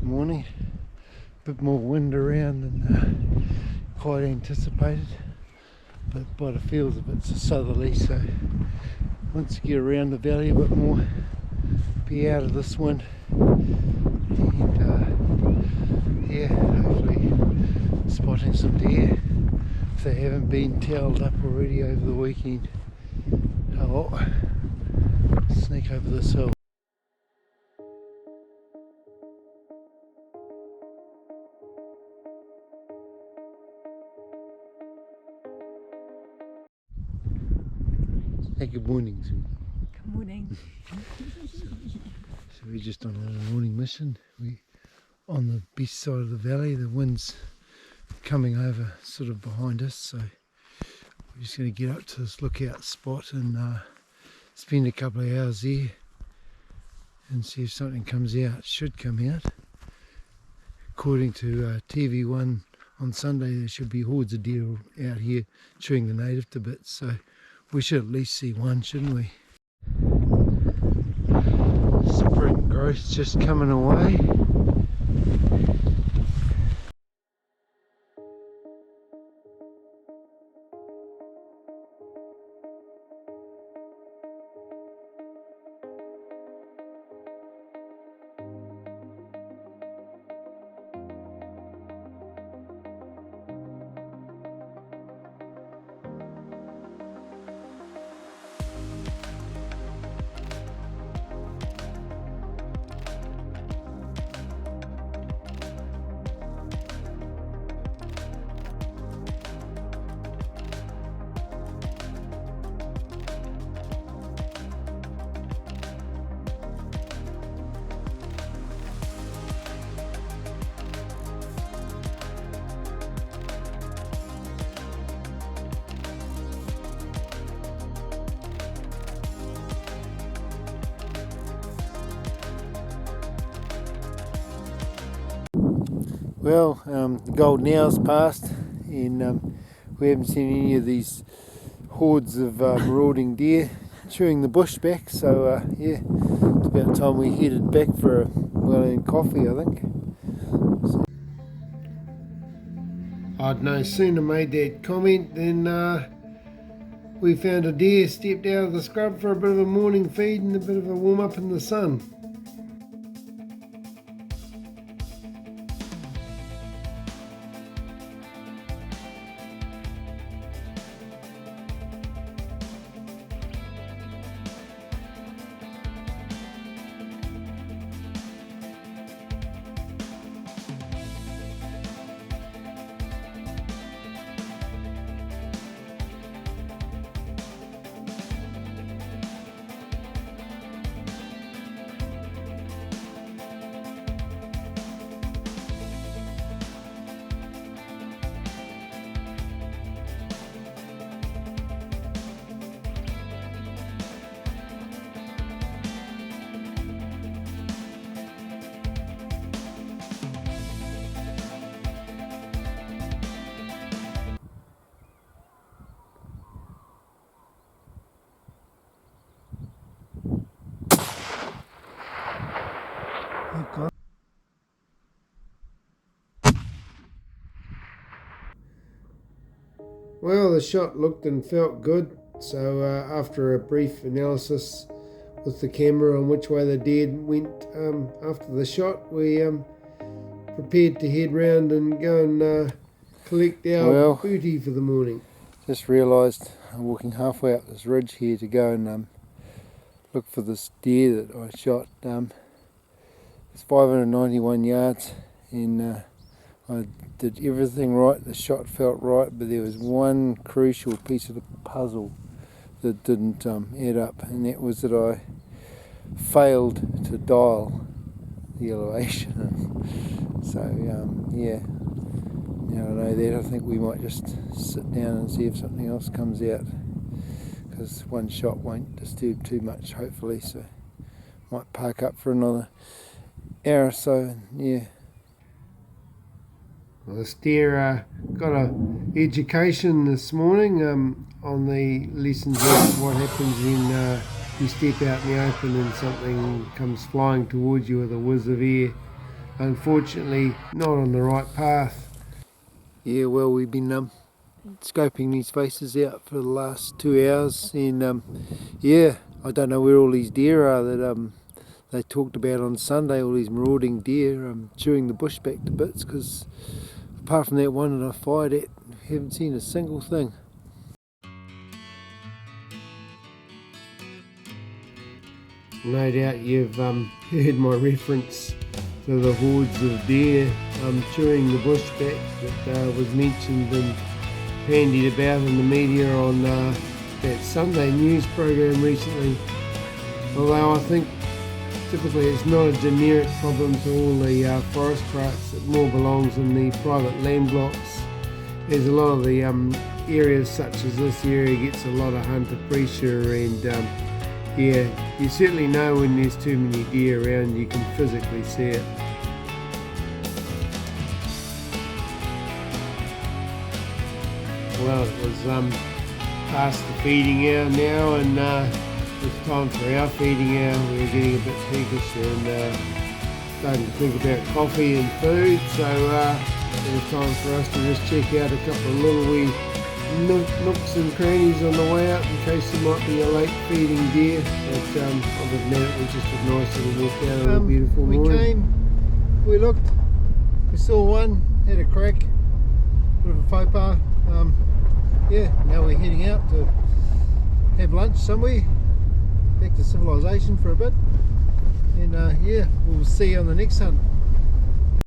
morning. A bit more wind around than quite anticipated, but by the feels of it, it's a southerly, so once you get around the valley a bit more, be out of this wind, and yeah, hopefully spotting some deer if they haven't been towelled up already over the weekend. Oh, sneak over this hill. Hey, good morning, Sue. Good morning. So we're just on a morning mission. We're on the beast side of the valley. The wind's coming over sort of behind us, so we're just going to get up to this lookout spot and spend a couple of hours there and see if something comes out. It should come out. According to TV1 on Sunday, there should be hordes of deer out here chewing the native to bits, so we should at least see one, shouldn't we? Spring growth just coming away. Well, the golden hour's passed and we haven't seen any of these hordes of marauding deer chewing the bush back, so yeah, it's about time we headed back for a well-earned coffee, I think. So, I'd no sooner made that comment than we found a deer stepped out of the scrub for a bit of a morning feed and a bit of a warm up in the sun. Well, the shot looked and felt good, so after a brief analysis with the camera on which way the deer went after the shot, we prepared to head round and go and collect our booty for the morning. Just realised I'm walking halfway up this ridge here to go and look for this deer that I shot. It's 591 yards and I did everything right, the shot felt right, but there was one crucial piece of the puzzle that didn't add up, and that was that I failed to dial the elevation. So yeah, now I know that, I think we might just sit down and see if something else comes out, because one shot won't disturb too much hopefully, so might park up for another hour or so, and yeah. Well, the steer got an education this morning on the lessons of what happens when you step out in the open and something comes flying towards you with a whiz of air unfortunately not on the right path. Yeah, well, we've been scoping these faces out for the last 2 hours, and yeah, I don't know where all these deer are that they talked about on Sunday, all these marauding deer chewing the bush back to bits, because apart from that one that I fired at, I haven't seen a single thing. No doubt you've heard my reference to the hordes of deer chewing the bush back that was mentioned and bandied about in the media on that Sunday news program recently. Although I think typically it's not a generic problem to all the forest parks, it more belongs in the private land blocks. There's a lot of the areas such as this area gets a lot of hunter pressure, and yeah, you certainly know when there's too many deer around, you can physically see it. Well, it was past the feeding hour now, and it's time for our feeding hour. We're getting a bit peevish and starting to think about coffee and food, so it's time for us to just check out a couple of little wee nooks and crannies on the way out in case there might be a late feeding deer. But other than that, it was just a nice little walk out on a beautiful morning. We looked, we saw one, had a crack, bit of a faux pas. Yeah, now we're heading out to have lunch somewhere, back to civilization for a bit, and yeah, we'll see you on the next hunt.